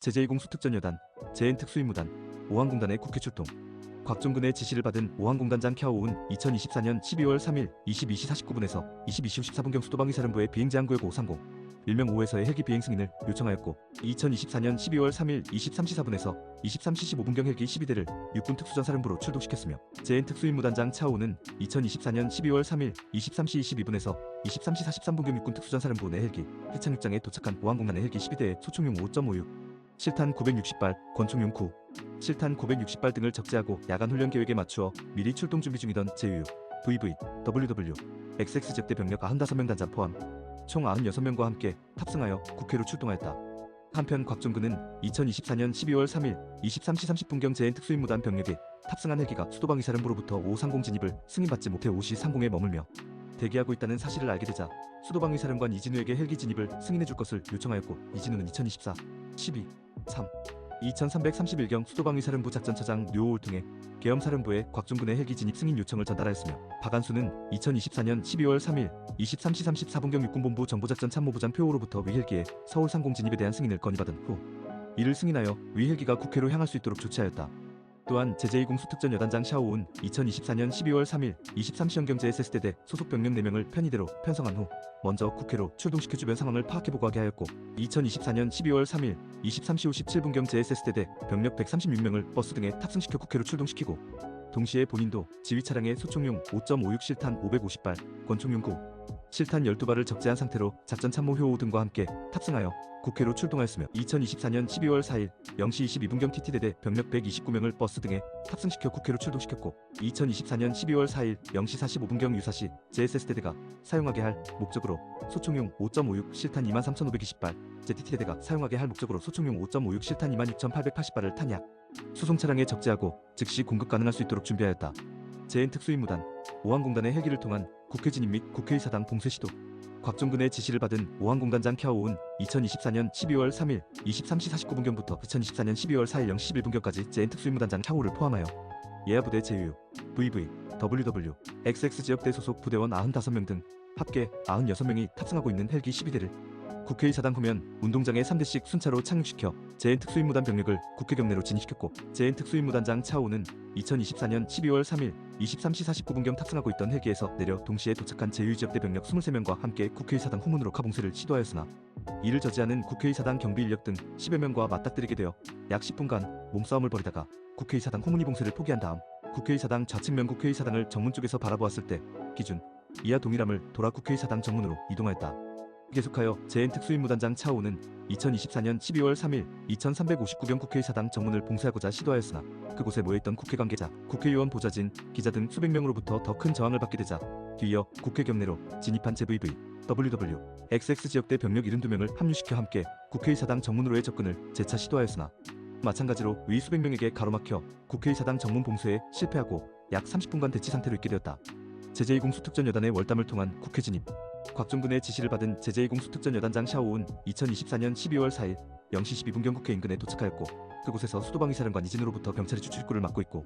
제2공수특전여단, 재해특수임무단, 오항공단의 국회 출동. 곽종근의 지시를 받은 오항공단장 캬오운 2024년 12월 3일 22시 49분에서 22시 54분경 수도방위사령부의 비행제한구역 530, 일명 5에서의 헬기 비행 승인을 요청하였고, 2024년 12월 3일 23시 4분에서 23시 15분경 헬기 12대를 육군특수전사령부로 출동시켰으며, 재해특수임무단장 차오는 2024년 12월 3일 23시 22분에서 23시 43분경 육군특수전사령부 내 헬기 해착륙장에 도착한 오항공단의 헬기 12대의 소총용 5.56, 실탄 960발, 권총용 9, 실탄 960발 등을 적재하고 야간 훈련 계획에 맞추어 미리 출동 준비 중이던 제유, VV, WW, XX 적대 병력 95명 단장 포함 총 96명과 함께 탑승하여 국회로 출동하였다. 한편 곽종근은 2024년 12월 3일 23시 30분경 재해특수임무단 병력에 탑승한 헬기가 수도방위사령부로부터 530 진입을 승인받지 못해 5시 30에 머물며 대기하고 있다는 사실을 알게 되자 수도방위사령관 이진우에게 헬기 진입을 승인해줄 것을 요청하였고, 이진우는 2024 12 3 2331경 수도방위사령부 작전차장 류호를 통해 계엄사령부에 곽종근의 헬기 진입 승인 요청을 전달하였으며, 박한수는 2024년 12월 3일 23시 34분경 육군본부 정보작전 참모부장 표오로부터 위 헬기의 서울 상공 진입에 대한 승인을 건의받은 후 이를 승인하여 위 헬기가 국회로 향할 수 있도록 조치하였다. 또한 제2공수특전여단장 샤오운 2024년 12월 3일 23시경경 JSS대대 소속 병력 4명을 편의대로 편성한 후 먼저 국회로 출동시켜 주변 상황을 파악해 보고하게 하였고, 2024년 12월 3일 23시 57분경 JSS대대 병력 136명을 버스 등에 탑승시켜 국회로 출동시키고, 동시에 본인도 지휘차량에 소총용 5.56 실탄 550발, 권총용 9, 실탄 12발을 적재한 상태로 작전참모 효오 등과 함께 탑승하여 국회로 출동하였으며, 2024년 12월 4일 0시 22분경 TT대대 병력 129명을 버스 등에 탑승시켜 국회로 출동시켰고, 2024년 12월 4일 0시 45분경 유사시 JSS대대가 사용하게 할 목적으로 소총용 5.56 실탄 23,520발, JTT대대가 사용하게 할 목적으로 소총용 5.56 실탄 26,880발을 탄약, 수송차량에 적재하고 즉시 공급 가능할 수 있도록 준비하였다. 재해특수임무단, 오항공단의 헬기를 통한 국회 진입 및 국회의사당 봉쇄 시도. 곽종근의 지시를 받은 오항공단장 캬오운 2024년 12월 3일 23시 49분경부터 2024년 12월 4일 0시 11분경까지 재해특수임무단장 캬오를 포함하여 예하부대 제유, VV, WW, XX 지역대 소속 부대원 95명 등 합계 96명이 탑승하고 있는 헬기 12대를 국회의사당 후면 운동장에 3대씩 순차로 착륙시켜 재해특수임무단 병력을 국회 경내로 진입시켰고, 재해특수임무단장 차오는 2024년 12월 3일 23시 49분경 탑승하고 있던 헬기에서 내려 동시에 도착한 제유지역대 병력 23명과 함께 국회의사당 후문으로 가봉쇄를 시도하였으나 이를 저지하는 국회의사당 경비인력 등 10여 명과 맞닥뜨리게 되어 약 10분간 몸싸움을 벌이다가 국회의사당 후문이 봉쇄를 포기한 다음 국회의사당 좌측면 국회의사당을 정문 쪽에서 바라보았을 때 기준 이하 동일함을 돌아 국회의사당 정문으로 이동하였다. 계속하여 재해특수임무단장 차오는 2024년 12월 3일 2359경 국회의사당 정문을 봉쇄하고자 시도하였으나 그곳에 모여있던 국회 관계자, 국회의원 보좌진, 기자 등 수백 명으로부터 더 큰 저항을 받게 되자 뒤이어 국회 경내로 진입한 JVV, WW, XX 지역대 병력 72명을 합류시켜 함께 국회의사당 정문으로의 접근을 재차 시도하였으나 마찬가지로 위 수백 명에게 가로막혀 국회의사당 정문 봉쇄에 실패하고 약 30분간 대치 상태로 있게 되었다. 제2공수특전여단의 월담을 통한 국회 진입. 곽종근의 지시를 받은 제2공수특전여단장 샤오운 2024년 12월 4일 0시 12분경 국회 인근에 도착하였고, 그곳에서 수도방위사령관 이진우로부터 경찰이 주출입구를 막고 있고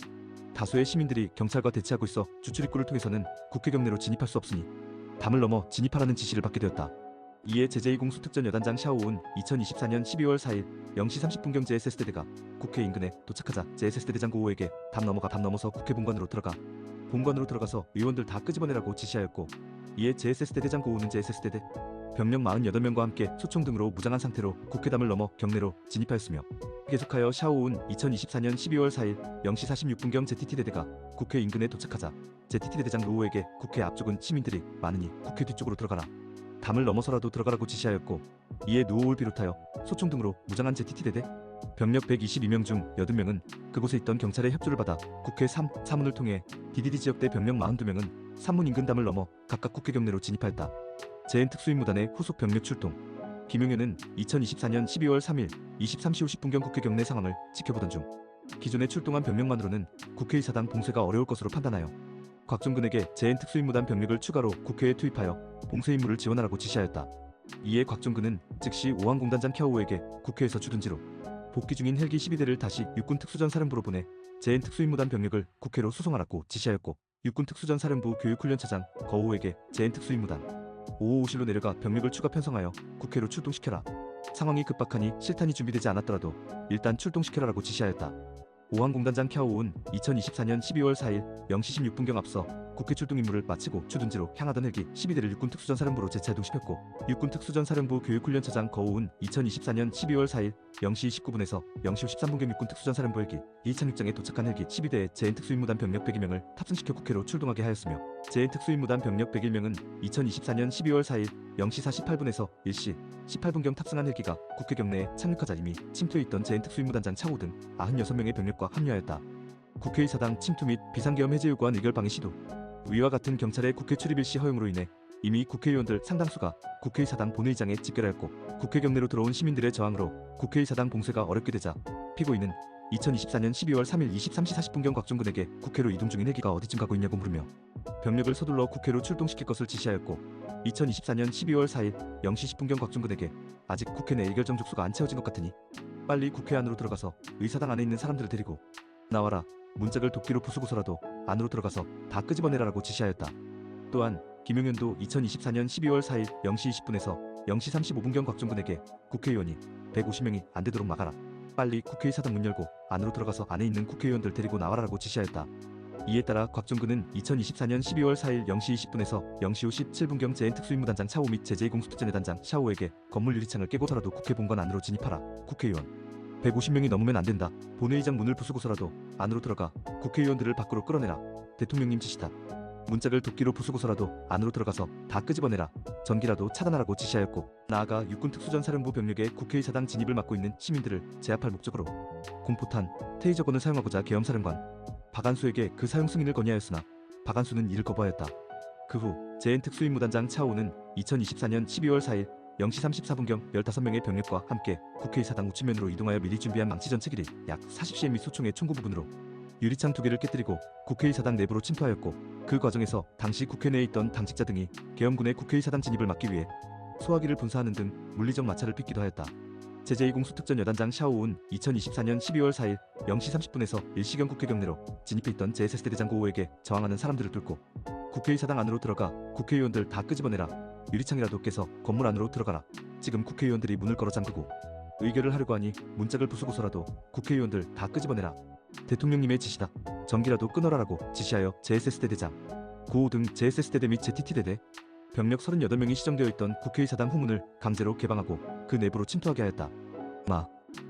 다수의 시민들이 경찰과 대치하고 있어 주출입구를 통해서는 국회 경내로 진입할 수 없으니 담을 넘어 진입하라는 지시를 받게 되었다. 이에 제2공수특전여단장 샤오운 2024년 12월 4일 0시 30분경 JSS대대가 국회 인근에 도착하자 JSS대대장 고호에게 담 넘어서 국회 본관으로 들어가서 의원들 다 끄집어내라고 지시하였고, 이에 JSS대대장 고호는 JSS대대 병력 48명과 함께 소총 등으로 무장한 상태로 국회담을 넘어 경내로 진입하였으며, 계속하여 샤오운 2024년 12월 4일 0시 46분경 JTT대대가 국회 인근에 도착하자 JTT대대장 노호에게 국회 앞쪽은 시민들이 많으니 국회 뒤쪽으로 들어가라, 담을 넘어서라도 들어가라고 지시하였고, 이에 노호를 비롯하여 소총 등으로 무장한 JTT대대 병력 122명 중 80명은 그곳에 있던 경찰의 협조를 받아 국회 3문을 통해 DDD 지역대 병력 42명은 3문 인근 담을 넘어 각각 국회 경내로 진입하였다. 재해특수임무단의 후속 병력 출동. 김용현은 2024년 12월 3일 23시 50분경 국회 경내 상황을 지켜보던 중 기존에 출동한 병력만으로는 국회의사당 봉쇄가 어려울 것으로 판단하여 곽종근에게 재해특수임무단 병력을 추가로 국회에 투입하여 봉쇄 임무를 지원하라고 지시하였다. 이에 곽종근은 즉시 오항공단장 캬오에게 국회에서 주둔지로 복귀 중인 헬기 12대를 다시 육군특수전사령부로 보내 재해특수임무단 병력을 국회로 수송하라고 지시하였고, 육군특수전사령부 교육훈련차장 거호에게 재해특수임무단 555실로 내려가 병력을 추가 편성하여 국회로 출동시켜라. 상황이 급박하니 실탄이 준비되지 않았더라도 일단 출동시켜라라고 지시하였다. 오항공단장 캬오운 2024년 12월 4일 0시 16분경 앞서 국회 출동 임무를 마치고 주둔지로 향하던 헬기 12대를 육군 특수전사령부로 재차 이동시켰고, 육군 특수전사령부 교육훈련처장 거우은 2024년 12월 4일 0시 19분에서 0시 53분경 육군 특수전사령부 헬기 이창육장에 도착한 헬기 12대의 재인특수임무단 병력 101명을 탑승시켜 국회로 출동하게 하였으며, 재인특수임무단 병력 101명은 2024년 12월 4일 0시 48분에서 1시 18분경 탑승한 헬기가 국회 경내에 착륙하자 이미 침투해 있던 재인특수임무단장 차오 등 96명의 병력과 합류하였다. 국회의사당 침투 및 비상계엄 해제 요구안 의결 방해 시도. 위와 같은 경찰의 국회 출입 일시 허용으로 인해 이미 국회의원들 상당수가 국회의사당 본회의장에 집결하였고, 국회 경내로 들어온 시민들의 저항으로 국회의사당 봉쇄가 어렵게 되자 피고인은 2024년 12월 3일 23시 40분경 곽종근에게 국회로 이동 중인 헬기가 어디쯤 가고 있냐고 물으며 병력을 서둘러 국회로 출동시킬 것을 지시하였고, 2024년 12월 4일 0시 10분경 곽종근에게 아직 국회 내 의결정 족수가 안 채워진 것 같으니 빨리 국회 안으로 들어가서 의사당 안에 있는 사람들을 데리고 나와라. 문짝을 도끼로 부수고서라도 안으로 들어가서 다 끄집어내라라고 지시하였다. 또한 김용현도 2024년 12월 4일 0시 20분에서 0시 35분경 곽종근에게 국회의원이 150명이 안 되도록 막아라. 빨리 국회의사당 문 열고 안으로 들어가서 안에 있는 국회의원들 데리고 나와라라고 지시하였다. 이에 따라 곽종근은 2024년 12월 4일 0시 20분에서 0시 57분경 재인특수임무단장 차오 및 제2공수특전의 단장 샤오에게 건물 유리창을 깨고서라도 국회 본관 안으로 진입하라. 국회의원 150명이 넘으면 안 된다. 본회의장 문을 부수고서라도 안으로 들어가 국회의원들을 밖으로 끌어내라. 대통령님 지시다. 문짝을 도끼로 부수고서라도 안으로 들어가서 다 끄집어내라. 전기라도 차단하라고 지시하였고, 나아가 육군 특수전사령부 병력의 국회의사당 진입을 막고 있는 시민들을 제압할 목적으로 공포탄, 테이저건을 사용하고자 계엄사령관 박안수에게 그 사용 승인을 건의하였으나 박안수는 이를 거부하였다. 그 후 재인특수임무단장 차오는 2024년 12월 4일 0시 34분경 15명의 병력과 함께 국회의사당 우측면으로 이동하여 미리 준비한 망치 전체길이 약 40cm 소총의 총구 부분으로 유리창 2개를 깨뜨리고 국회의사당 내부로 침투하였고, 그 과정에서 당시 국회 내에 있던 당직자 등이 계엄군의 국회의사당 진입을 막기 위해 소화기를 분사하는 등 물리적 마찰을 빚기도 하였다. 제2공수특전 여단장 샤오운 2024년 12월 4일 0시 30분에서 일시경 국회 경내로 진입해 있던 제4세대 대장 고호에게 저항하는 사람들을 뚫고 국회의사당 안으로 들어가 국회의원들 다 끄집어내라. 유리창이라도 깨서 건물 안으로 들어가라. 지금 국회의원들이 문을 걸어 잠그고 의결을 하려고 하니 문짝을 부수고서라도 국회의원들 다 끄집어내라. 대통령님의 지시다. 전기라도 끊어라라고 지시하여 제4세대 대장 고호 등 제4세대 및 제-TT대대 병력 38명이 시정되어 있던 국회의사당 후문을 강제로 개방하고 그 내부로 침투하게 하였다.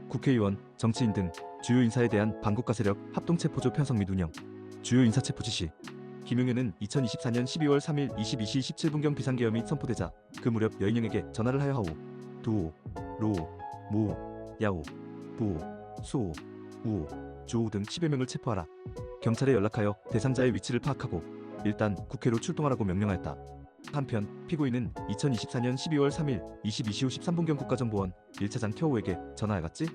국회의원, 정치인 등 주요 인사에 대한 반국가 세력 합동체포조 편성 및 운영, 주요 인사 체포 지시. 김용현은 2024년 12월 3일 22시 17분경 비상계엄이 선포되자 그 무렵 여인영에게 전화를 하여 하오, 두오, 로오, 모오, 야오, 부오, 수오, 우오, 주오 등 10여 명을 체포하라. 경찰에 연락하여 대상자의 위치를 파악하고 일단 국회로 출동하라고 명령하였다. 한편 피고인은 2024년 12월 3일 22시 53분경 국가정보원 1차장 켜오에게 전화해갔지?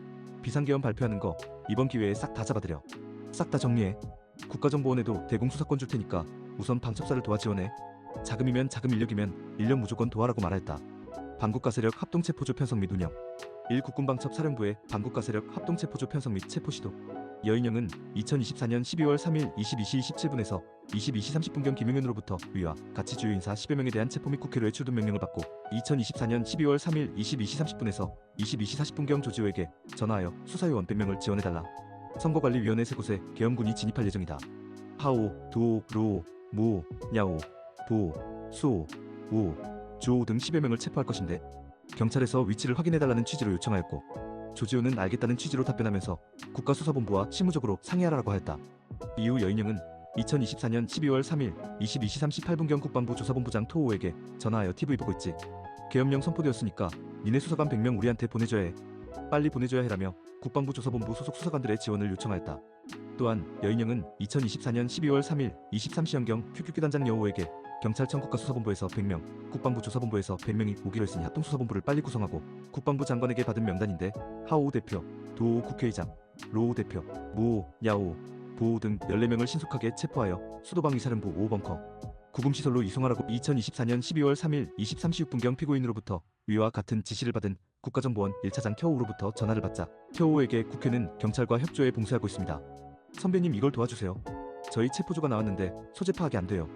비상계엄 발표하는 거 이번 기회에 싹 다 잡아들여. 싹 다 정리해. 국가정보원에도 대공수사권 줄 테니까 우선 방첩사를 도와 지원해. 자금이면 자금, 인력이면 인력 무조건 도와라고 말했다. 반국가세력 합동체포조 편성 및 운영 1. 국군방첩사령부의 반국가세력 합동체포조 편성 및 체포시도. 여인영은 2024년 12월 3일 22시 27분에서 22시 30분경 김용현으로부터 위와 같이 주요 인사 10여 명에 대한 체포 및 국회로의 출동 명령을 받고 2024년 12월 3일 22시 30분에서 22시 40분경 조지호에게 전화하여 수사요원 100명을 지원해달라. 선거관리위원회 세 곳에 계엄군이 진입할 예정이다. 하오, 두오, 로오, 무오, 야오, 부오, 수오, 우오, 주오 등 10여 명을 체포할 것인데 경찰에서 위치를 확인해달라는 취지로 요청하였고, 조지호는 알겠다는 취지로 답변하면서 국가수사본부와 실무적으로 상의하라고 하였다. 이후 여인영은 2024년 12월 3일 22시 38분경 국방부 조사본부장 토호에게 전화하여 TV 보고 있지? 계엄령 선포되었으니까 니네 수사관 100명 우리한테 보내줘야 해. 빨리 보내줘야 해라며 국방부 조사본부 소속 수사관들의 지원을 요청하였다. 또한 여인영은 2024년 12월 3일 23시경경 QQQ 단장 여호에게 경찰청 국가수사본부에서 100명, 국방부 조사본부에서 100명이 오기로 했으니 합동수사본부를 빨리 구성하고 국방부 장관에게 받은 명단인데 하오 대표, 도오 국회의장, 로오 대표, 무오, 야오, 보오 등 14명을 신속하게 체포하여 수도방위사령부 5벙커 구금시설로 이송하라고 2024년 12월 3일 23시 6분경 피고인으로부터 위와 같은 지시를 받은 국가정보원 1차장 켜오로부터 전화를 받자 켜오에게 국회는 경찰과 협조에 봉쇄하고 있습니다. 선배님 이걸 도와주세요. 저희 체포조가 나왔는데 소재 파악이 안 돼요.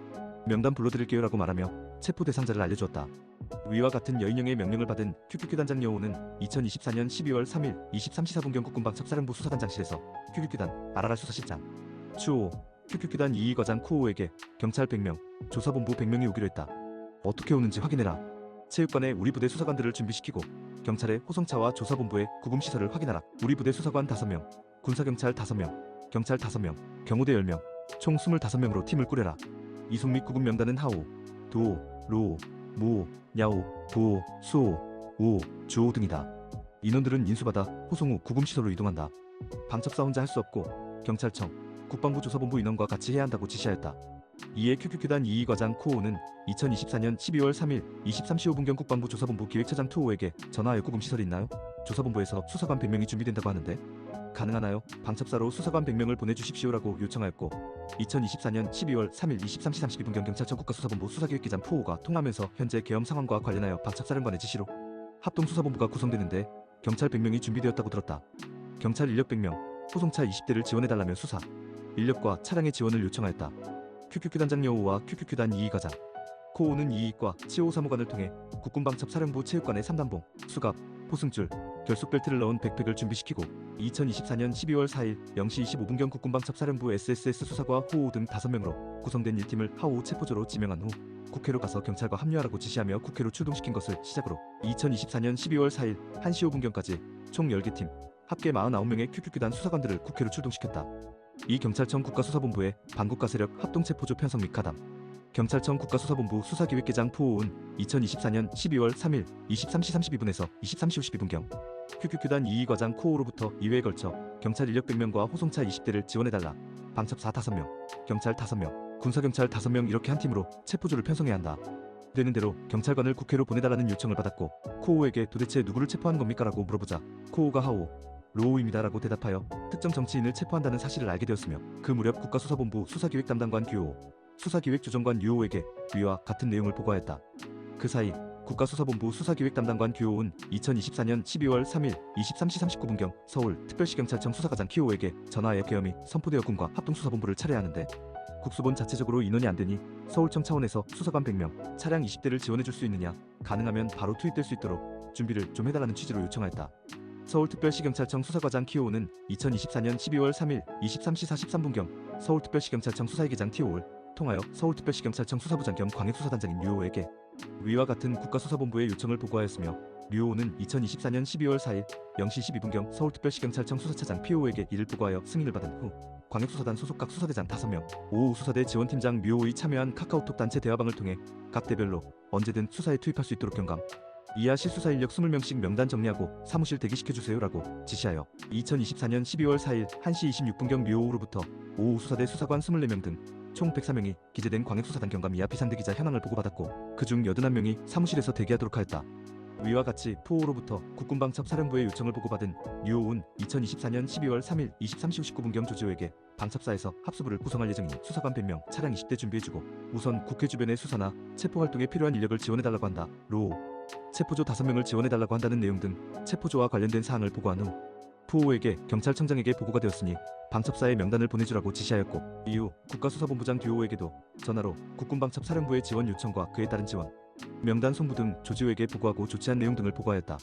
명단 불러드릴게요 라고 말하며 체포 대상자를 알려주었다. 위와 같은 여인영의 명령을 받은 QQQ 단장 여호는 2024년 12월 3일 23시 4분경 국군방첩사령부 수사단장실에서 QQQ단 RRR 수사실장 추호 QQQ단 이의과장 코호에게 경찰 100명, 조사본부 100명이 오기로 했다. 어떻게 오는지 확인해라. 체육관에 우리 부대 수사관들을 준비시키고 경찰의 호송차와 조사본부의 구금시설을 확인하라. 우리 부대 수사관 5명, 군사경찰 5명, 경찰 5명, 경호대 10명, 총 25명으로 팀을 꾸려라. 이송 및 구금 명단은 하오, 도오, 로오, 무오, 야오, 부오, 수오, 우오, 주오 등이다. 인원들은 인수받아 호송 후 구금시설로 이동한다. 방첩사 혼자 할 수 없고 경찰청, 국방부 조사본부 인원과 같이 해야 한다고 지시하였다. 이에 QQQ단 이의과장 코오는 2024년 12월 3일 23시 5분경 국방부 조사본부 기획처장 투오에게 전화하여 구금시설이 있나요? 조사본부에서 수사관 100명이 준비된다고 하는데 가능하나요? 방첩사로 수사관 100명을 보내주십시오라고 요청하였고 2024년 12월 3일 23시 32분경 경찰청 국가수사본부 수사기획기장 푸오가 통화하면서 현재 계엄 상황과 관련하여 방첩사령관의 지시로 합동수사본부가 구성되는데 경찰 100명이 준비되었다고 들었다. 경찰 인력 100명, 호송차 20대를 지원해달라며 수사, 인력과 차량의 지원을 요청하였다. QQQ단장 여호와 QQQ단 이의과장 코오는 이의과 치오 사무관을 통해 국군방첩사령부 체육관의 3단봉, 수갑, 포승줄, 결속벨트를 넣은 백팩을 준비시키고 2024년 12월 4일 0시 25분경 국군방첩사령부 SSS 수사과 호오 등 5명으로 구성된 1팀을 하오 체포조로 지명한 후 국회로 가서 경찰과 합류하라고 지시하며 국회로 출동시킨 것을 시작으로 2024년 12월 4일 1시 5분경까지 총 10개 팀, 합계 49명의 QQQ단 수사관들을 국회로 출동시켰다. 이 경찰청 국가수사본부의 반국가 세력 합동체포조 편성 및 가담 경찰청 국가수사본부 수사기획계장 푸오은 2024년 12월 3일 23시 32분에서 23시 52분경 QQQ단 이의과장 코오로부터 2회에 걸쳐 경찰 인력 100명과 호송차 20대를 지원해달라. 방첩사 5명, 경찰 5명, 군사경찰 5명 이렇게 한 팀으로 체포조를 편성해야 한다. 되는 대로 경찰관을 국회로 보내달라는 요청을 받았고 코오에게 도대체 누구를 체포하는 겁니까? 라고 물어보자 코오가 하오, 로우입니다 라고 대답하여 특정 정치인을 체포한다는 사실을 알게 되었으며 그 무렵 국가수사본부 수사기획담당관 듀오, 수사기획조정관 유오에게 위와 같은 내용을 보고하였다. 그 사이 국가수사본부 수사기획담당관 듀오은 2024년 12월 3일 23시 39분경 서울특별시경찰청 수사과장 키오에게 전화하여 계엄이 선포되었군과 합동수사본부를 차례하는데 국수본 자체적으로 인원이 안되니 서울청 차원에서 수사관 100명, 차량 20대를 지원해줄 수 있느냐, 가능하면 바로 투입될 수 있도록 준비를 좀 해달라는 취지로 요청하였다. 서울특별시경찰청 수사과장 키오는 2024년 12월 3일 23시 43분경 서울특별시경찰청 수사회계장 티오를 통하여 서울특별시경찰청 수사부장 겸 광역수사단장인 류오에게 위와 같은 국가수사본부의 요청을 보고하였으며 류오는 2024년 12월 4일 0시 12분경 서울특별시경찰청 수사차장 피오에게 이를 보고하여 승인을 받은 후 광역수사단 소속 각 수사대장 5명, 5호 수사대 지원팀장 류오의 참여한 카카오톡 단체 대화방을 통해 각 대별로 언제든 수사에 투입할 수 있도록 경감, 이하 실수사 인력 20명씩 명단 정리하고 사무실 대기시켜주세요 라고 지시하여 2024년 12월 4일 1시 26분경 류오로부터 5호 수사대 수사관 24명 등 총 104명이 기재된 광역수사단 경감 이하 비상대기자 현황을 보고받았고 그중 81명이 사무실에서 대기하도록 하였다. 위와 같이 푸오로부터 국군방첩사령부의 요청을 보고받은 류오은 2024년 12월 3일 23시 59분경 조지호에게 방첩사에서 합수부를 구성할 예정이니 수사관 100명, 차량 20대 준비해주고 우선 국회 주변의 수사나 체포활동에 필요한 인력을 지원해달라고 한다. 로오 체포조 5명을 지원해달라고 한다는 내용 등 체포조와 관련된 사항을 보고한 후 푸오에게 경찰청장에게 보고가 되었으니 방첩사의 명단을 보내주라고 지시하였고 이후 국가수사본부장 듀오에게도 전화로 국군방첩사령부의 지원 요청과 그에 따른 지원, 명단 송부 등 조지호에게 보고하고 조치한 내용 등을 보고하였다.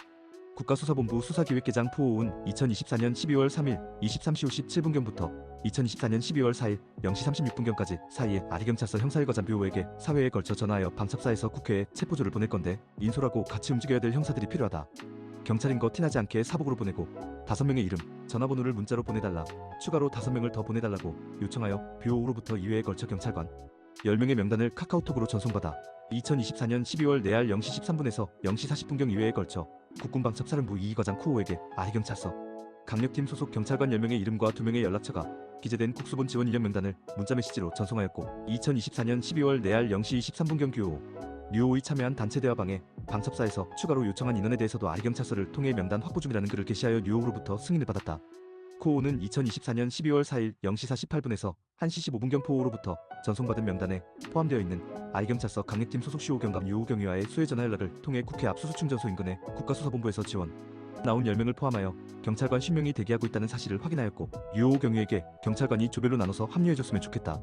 국가수사본부 수사기획계장 푸오은 2024년 12월 3일 23시 57분경부터 2024년 12월 4일 0시 36분경까지 사이에 아리경찰서 형사일과장 뷰오에게 사회에 걸쳐 전화하여 방첩사에서 국회에 체포조를 보낼 건데 인솔하고 같이 움직여야 될 형사들이 필요하다. 경찰인 거 티나지 않게 사복으로 보내고 5명의 이름, 전화번호를 문자로 보내달라. 추가로 5명을 더 보내달라고 요청하여 뷰오로부터 2회에 걸쳐 경찰관 10명의 명단을 카카오톡으로 전송받아 2024년 12월 4일 0시 13분에서 0시 40분경 2회에 걸쳐 국군방첩사령부 이의과장 쿠오에게 아리경찰서 강력팀 소속 경찰관 10명의 이름과 2명의 연락처가 기재된 국수본 지원 인력 명단을 문자메시지로 전송하였고 2024년 12월 4일 0시 23분경 듀오, 류오의 참여한 단체 대화방에 방첩사에서 추가로 요청한 인원에 대해서도 아리경찰서를 통해 명단 확보 중이라는 글을 게시하여 류오로부터 승인을 받았다. 코오는 2024년 12월 4일 0시 48분에서 1시 15분경 포오로부터 전송받은 명단에 포함되어 있는 아리경찰서 강력팀 소속 슈오 경감 유호 경위와의 수해 전화 연락을 통해 국회 압수수충전소 인근의 국가수사본부에서 지원, 나온 10명을 포함하여 경찰관 50명이 대기하고 있다는 사실을 확인하였고 유호 경위에게 경찰관이 조별로 나눠서 합류해줬으면 좋겠다.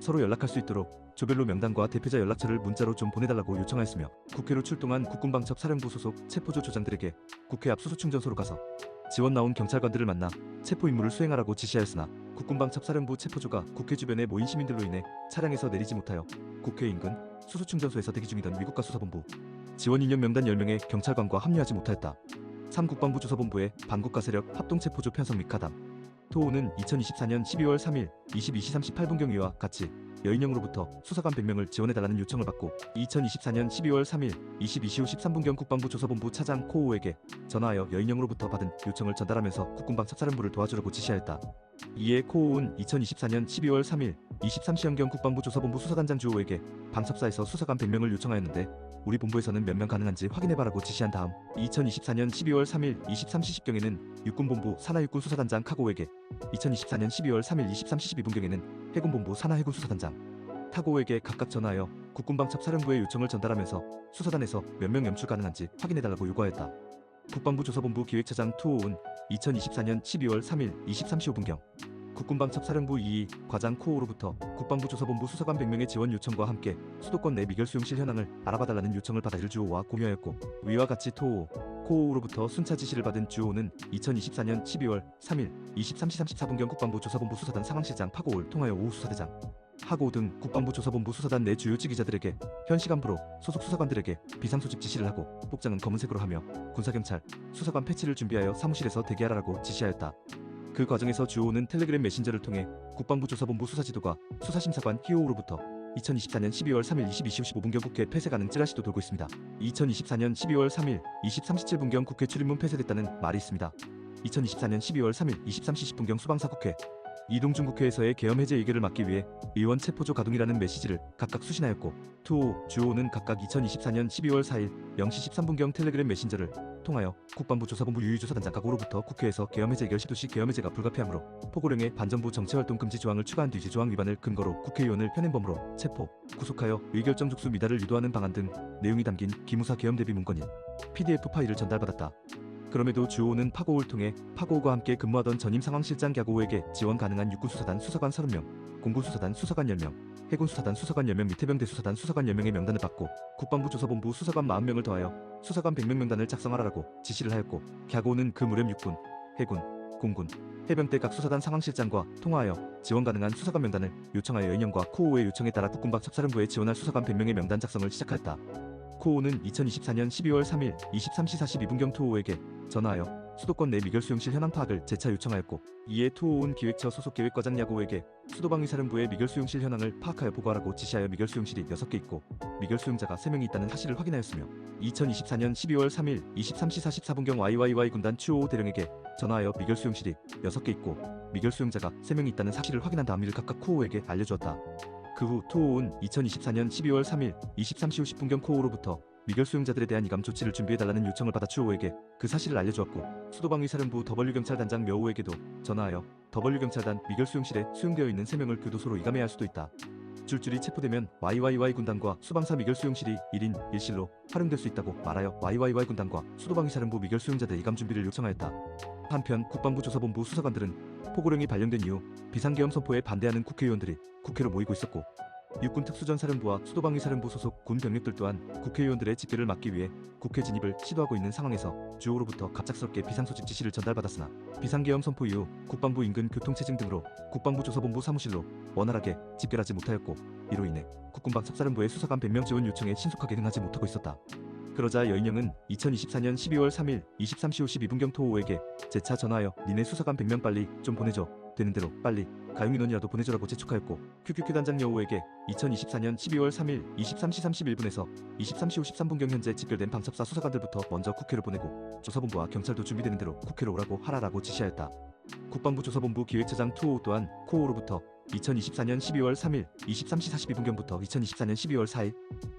서로 연락할 수 있도록 조별로 명단과 대표자 연락처를 문자로 좀 보내달라고 요청하였으며 국회로 출동한 국군방첩 사령부 소속 체포조 조장들에게 국회 앞 수소충전소로 가서 지원 나온 경찰관들을 만나 체포 임무를 수행하라고 지시하였으나 국군방첩 사령부 체포조가 국회 주변에 모인 시민들로 인해 차량에서 내리지 못하여 국회 인근 수소충전소에서 대기 중이던 위국가 수사본부 지원 인력 명단 10명의 경찰관과 합류하지 못하였다. 3. 국방부 조사본부의 반국가 세력 합동체포조 편성 및 가담 토호는 2024년 12월 3일 22시 38분경위와 같이 여인영으로부터 수사관 100명을 지원해달라는 요청을 받고 2024년 12월 3일 22시 53분경 국방부 조사본부 차장 코호에게 전화하여 여인영으로부터 받은 요청을 전달하면서 국군방첩사령부를 도와주라고 지시하였다. 이에 코호는 2024년 12월 3일 23시경경 국방부 조사본부 수사단장 주호에게 방첩사에서 수사관 100명을 요청하였는데 우리 본부에서는 몇 명 가능한지 확인해봐라고 지시한 다음 2024년 12월 3일 23시 10경에는 육군본부 산하육군 수사단장 카고에게 2024년 12월 3일 23시 12분경에는 해군본부 산하해군수사단장 타고에게 각각 전화하여 국군방첩 사령부의 요청을 전달하면서 수사단에서 몇 명 연출 가능한지 확인해달라고 요구하였다. 국방부 조사본부 기획차장 투호은 2024년 12월 3일 23시 5분경 국군방첩 사령부 2위 과장 코호로부터 국방부 조사본부 수사관 100명의 지원 요청과 함께 수도권 내 미결 수용실 현황을 알아봐달라는 요청을 받아 이를 주호와 공유하였고 위와 같이 토호, 코호로부터 순차 지시를 받은 주호는 2024년 12월 3일 23시 34분경 국방부 조사본부 수사단 상황실장 파고를 통하여 오후 수사대장 하고 등 국방부 조사본부 수사단 내 주요 지기자들에게 현 시간부로 소속 수사관들에게 비상소집 지시를 하고 복장은 검은색으로 하며 군사경찰 수사관 패치를 준비하여 사무실에서 대기하라고 지시하였다. 그 과정에서 주호는 텔레그램 메신저를 통해 국방부 조사본부 수사지도가 수사심사관 히오우로부터 2024년 12월 3일 22시 55분경 국회 폐쇄 가능 찌라시도 돌고 있습니다. 2024년 12월 3일 23시 17분경 국회 출입문 폐쇄됐다는 말이 있습니다. 2024년 12월 3일 23시 10분경 수방사 국회 이동중 국회에서의 계엄 해제 의결을 막기 위해 의원 체포조 가동이라는 메시지를 각각 수신하였고 투호, 주호는 각각 2024년 12월 4일 0시 13분경 텔레그램 메신저를 통하여 국방부 조사본부 유유조사단장 각오로부터 국회에서 계엄 해제 의결 시도 시 계엄 해제가 불가피하므로 포고령에 반정부 정치활동 금지 조항을 추가한 뒤 조항 위반을 근거로 국회의원을 현행범으로 체포, 구속하여 의결정 족수 미달을 유도하는 방안 등 내용이 담긴 기무사 계엄 대비 문건인 PDF 파일을 전달받았다. 그럼에도 주호는 파고를 통해 파고과 함께 근무하던 전임 상황실장 갸고에게 지원 가능한 육군수사단 수사관 30명, 공군수사단 수사관 10명, 해군수사단 수사관 10명 및 해병대수사단 수사관 10명의 명단을 받고 국방부 조사본부 수사관 40명을 더하여 수사관 100명 명단을 작성하라고 지시를 하였고 갸고는 그 무렵 육군, 해군, 공군, 해병대 각 수사단 상황실장과 통화하여 지원 가능한 수사관 명단을 요청하여 여인영과 코호의 요청에 따라 국군방첩사령부에 지원할 수사관 100명의 명단 작성을 시작하였다. 코호는 2024년 12월 3일 23시 42분경 투호에게 전화하여 수도권 내 미결 수용실 현황 파악을 재차 요청하였고 이에 투호은 기획처 소속 계획과장 야고에게 수도방위사령부의 미결 수용실 현황을 파악하여 보고하라고 지시하여 미결 수용실이 6개 있고 미결 수용자가 3명이 있다는 사실을 확인하였으며 2024년 12월 3일 23시 44분경 YYY 군단 추호 대령에게 전화하여 미결 수용실이 6개 있고 미결 수용자가 3명이 있다는 사실을 확인한 다음 이를 각각 코호에게 알려주었다. 그 후 투호은 2024년 12월 3일 23시 50분경 코호로부터 미결 수용자들에 대한 이감 조치를 준비해달라는 요청을 받아 추호에게 그 사실을 알려주었고 수도방위사령부 W경찰단장 묘호에게도 전화하여 W경찰단 미결 수용실에 수용되어 있는 3명을 교도소로 이감해야 할 수도 있다. 줄줄이 체포되면 YYY 군단과 수방사 미결 수용실이 1인 1실로 활용될 수 있다고 말하여 YYY 군단과 수도방위사령부 미결 수용자들 이감 준비를 요청하였다. 한편 국방부 조사본부 수사관들은 포고령이 발령된 이후 비상계엄 선포에 반대하는 국회의원들이 국회로 모이고 있었고 육군 특수전사령부와 수도방위사령부 소속 군 병력들 또한 국회의원들의 집회를 막기 위해 국회 진입을 시도하고 있는 상황에서 주호로부터 갑작스럽게 비상소집 지시를 전달받았으나 비상계엄 선포 이후 국방부 인근 교통체증 등으로 국방부 조사본부 사무실로 원활하게 집결하지 못하였고 이로 인해 국군방첩사령부의 수사관 100명 지원 요청에 신속하게 응하지 못하고 있었다. 그러자 여인영은 2024년 12월 3일 23시 52분경 토호에게 재차 전화하여 니네 수사관 100명 빨리 좀 보내줘. 되는 대로 빨리 가용인원이라도 보내줘라고 재촉하였고 QQQ 단장 여호에게 2024년 12월 3일 23시 31분에서 23시 53분경 현재 집결된 방첩사 수사관들부터 먼저 국회로 보내고 조사본부와 경찰도 준비되는 대로 국회로 오라고 하라라고 지시하였다. 국방부 조사본부 기획처장 투호 또한 코호로부터 2024년 12월 3일 23시 42분경부터 2024년 12월 4일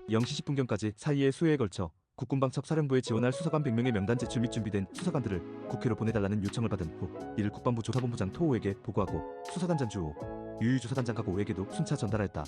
0시 10분경까지 사이의 수해에 걸쳐 국군방첩 사령부에 지원할 수사관 100명의 명단 제출 및 준비된 수사관들을 국회로 보내달라는 요청을 받은 후 이를 국방부 조사본부장 토호에게 보고하고 수사단장 주호, 유유조사단장 가고에게도 순차 전달하였다.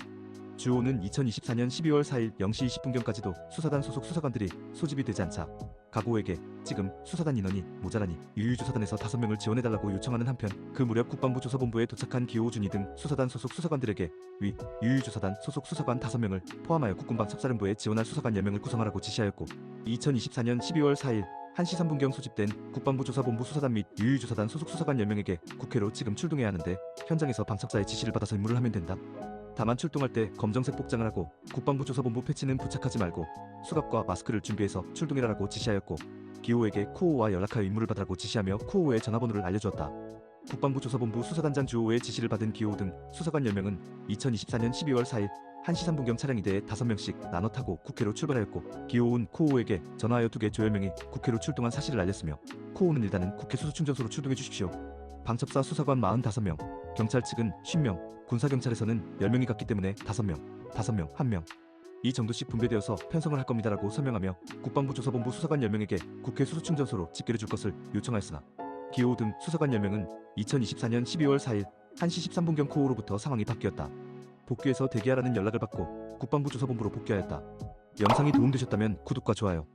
주호는 2024년 12월 4일 0시 20분경까지도 수사단 소속 수사관들이 소집이 되지 않자 가고에게 지금 수사단 인원이 모자라니 유유조사단에서 5명을 지원해달라고 요청하는 한편 그 무렵 국방부 조사본부에 도착한 기호 준이 등 수사단 소속 수사관들에게 위 유유조사단 소속 수사관 5명을 포함하여 국군방 첩사령부에 지원할 수사관 10명을 구성하라고 지시하였고 2024년 12월 4일 1시 3분경 소집된 국방부 조사본부 수사단 및 유유조사단 소속 수사관 10명에게 국회로 지금 출동해야 하는데 현장에서 방첩사의 지시를 받아서 임무를 하면 된다. 다만 출동할 때 검정색 복장을 하고 국방부 조사본부 패치는 부착하지 말고 수갑과 마스크를 준비해서 출동해라라고 지시하였고 기호에게 코오와 연락하여 임무를 받으라고 지시하며 코오의 전화번호를 알려주었다. 국방부 조사본부 수사단장 주호의 지시를 받은 기호 등 수사관 10명은 2024년 12월 4일 1시 3분경 차량 2대에 5명씩 나눠 타고 국회로 출발하였고 기호은 코오에게 전화하여 2개 조열명이 국회로 출동한 사실을 알렸으며 코오는 일단은 국회 수소충전소로 출동해 주십시오. 방첩사 수사관 45명, 경찰 측은 50명, 군사경찰에서는 10명이 갔기 때문에 5명, 1명 이 정도씩 분배되어서 편성을 할 겁니다라고 설명하며 국방부 조사본부 수사관 10명에게 국회 수소충전소로 집결해 줄 것을 요청하였으나 기호 등 수사관 10명은 2024년 12월 4일 1시 13분경 코오로부터 상황이 바뀌었다. 복귀해서 대기하라는 연락을 받고 국방부 조사본부로 복귀하였다. 영상이 도움되셨다면 구독과 좋아요